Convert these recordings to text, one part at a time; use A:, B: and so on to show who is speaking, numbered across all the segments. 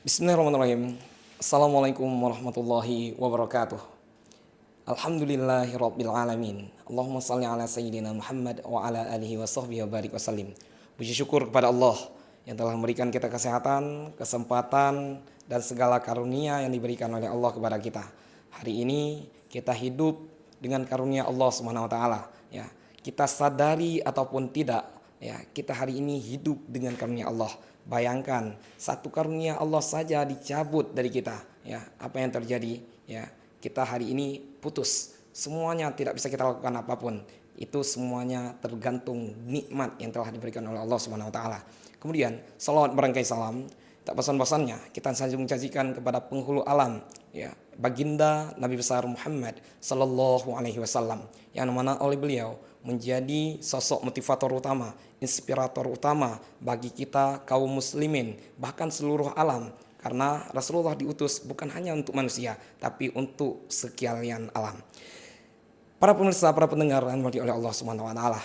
A: Bismillahirrahmanirrahim. Assalamualaikum warahmatullahi wabarakatuh. Alhamdulillahirabbil alamin. Allahumma shalli ala sayyidina Muhammad wa ala alihi wa sahbihi wa barik wasallim. Puji syukur kepada Allah yang telah memberikan kita kesehatan, kesempatan dan segala karunia yang diberikan oleh Allah kepada kita. Hari ini kita hidup dengan karunia Allah Subhanahu wa taala, ya. Kita sadari ataupun tidak, ya, kita hari ini hidup dengan karunia Allah. Bayangkan satu karunia Allah saja dicabut dari kita, ya, apa yang terjadi, ya. Kita hari ini putus, semuanya tidak bisa kita lakukan apapun. Itu semuanya tergantung nikmat yang telah diberikan oleh Allah Subhanahu wa taala. Kemudian salawat berangkai salam tak bosan-bosannya kita sanjung cacikan kepada penghulu alam, ya, baginda Nabi besar Muhammad sallallahu alaihi wasallam, yang mana oleh beliau menjadi sosok motivator utama, inspirator utama bagi kita kaum muslimin, bahkan seluruh alam. Karena Rasulullah diutus bukan hanya untuk manusia, tapi untuk sekalian alam. Para pemirsa, para pendengar yang dimuliakan oleh Allah Subhanahu wa taala.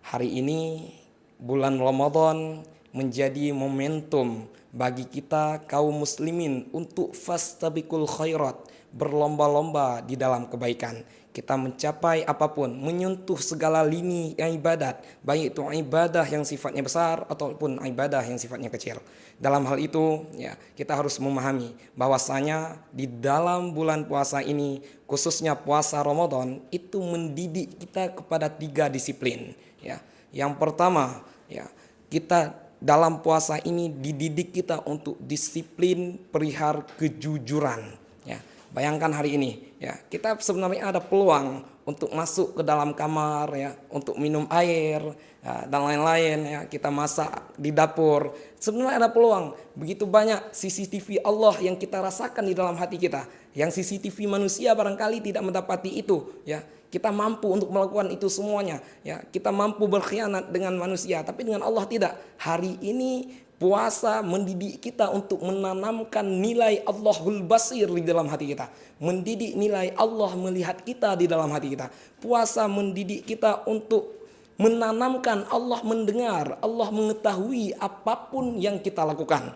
A: Hari ini bulan Ramadan menjadi momentum bagi kita kaum muslimin untuk fastabiqul khairat, berlomba-lomba di dalam kebaikan. Kita mencapai apapun, menyentuh segala lini yang ibadat, baik itu ibadah yang sifatnya besar ataupun ibadah yang sifatnya kecil. Dalam hal itu, ya, kita harus memahami bahwasanya di dalam bulan puasa ini, khususnya puasa Ramadan, itu mendidik kita kepada 3 disiplin, ya. Yang pertama, ya, kita dalam puasa ini dididik kita untuk disiplin perihal kejujuran, ya. Bayangkan hari ini, ya, kita sebenarnya ada peluang untuk masuk ke dalam kamar, ya, untuk minum air, ya, dan lain-lain, ya, kita masak di dapur. Sebenarnya ada peluang. Begitu banyak CCTV Allah yang kita rasakan di dalam hati kita. Yang CCTV manusia barangkali tidak mendapati itu, ya. Kita mampu untuk melakukan itu semuanya, ya. Kita mampu berkhianat dengan manusia, tapi dengan Allah tidak. Hari ini puasa mendidik kita untuk menanamkan nilai Allahul Basir di dalam hati kita. Mendidik nilai Allah melihat kita di dalam hati kita. Puasa mendidik kita untuk menanamkan Allah mendengar, Allah mengetahui apapun yang kita lakukan.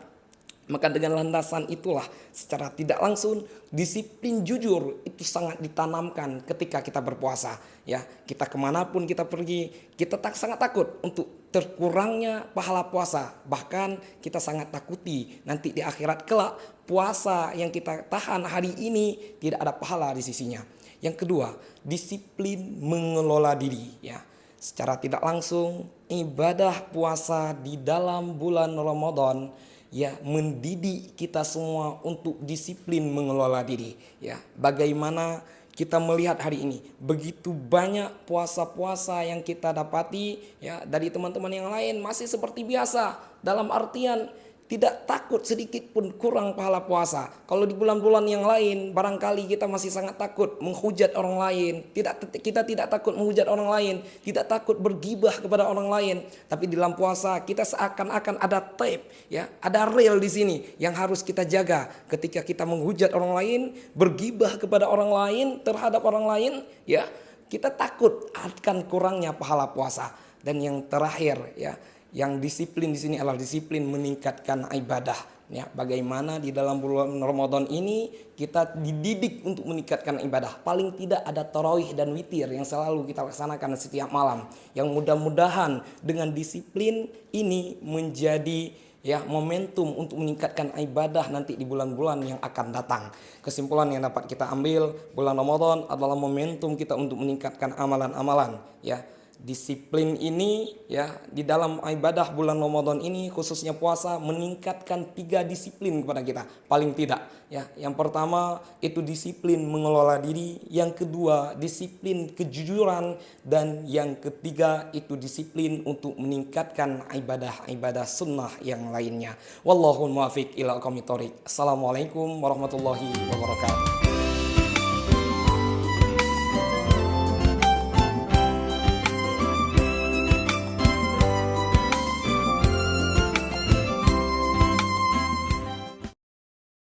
A: Maka dengan landasan itulah secara tidak langsung disiplin jujur itu sangat ditanamkan ketika kita berpuasa, ya. Kita kemanapun kita pergi, kita sangat takut untuk terkurangnya pahala puasa. Bahkan kita sangat takuti nanti di akhirat kelak puasa yang kita tahan hari ini tidak ada pahala di sisinya. Yang kedua, disiplin mengelola diri, ya. Secara tidak langsung ibadah puasa di dalam bulan Ramadan, ya, mendidik kita semua untuk disiplin mengelola diri, ya. Bagaimana kita melihat hari ini begitu banyak puasa-puasa yang kita dapati, ya, dari teman-teman yang lain masih seperti biasa, dalam artian tidak takut sedikit pun kurang pahala puasa. Kalau di bulan-bulan yang lain barangkali kita masih sangat takut menghujat orang lain, kita tidak takut menghujat orang lain, tidak takut bergibah kepada orang lain. Tapi di dalam puasa kita seakan-akan ada tape, ya, ada rel di sini yang harus kita jaga. Ketika kita menghujat orang lain, bergibah kepada orang lain, terhadap orang lain, ya, kita takut akan kurangnya pahala puasa. Dan yang terakhir, ya, yang disiplin di sini adalah disiplin meningkatkan ibadah, ya. Bagaimana di dalam bulan Ramadan ini kita dididik untuk meningkatkan ibadah. Paling tidak ada tarawih dan witir yang selalu kita laksanakan setiap malam. Yang mudah-mudahan dengan disiplin ini menjadi, ya, momentum untuk meningkatkan ibadah nanti di bulan-bulan yang akan datang. Kesimpulan yang dapat kita ambil, bulan Ramadan adalah momentum kita untuk meningkatkan amalan-amalan, ya. Disiplin ini, ya, di dalam ibadah bulan Ramadan ini khususnya puasa meningkatkan 3 disiplin kepada kita paling tidak, ya. Yang pertama itu disiplin mengelola diri, yang kedua disiplin kejujuran, dan yang ketiga itu disiplin untuk meningkatkan ibadah-ibadah sunnah yang lainnya. Wallahul muwaffiq ila aqwamit thoriq. Assalamualaikum warahmatullahi wabarakatuh.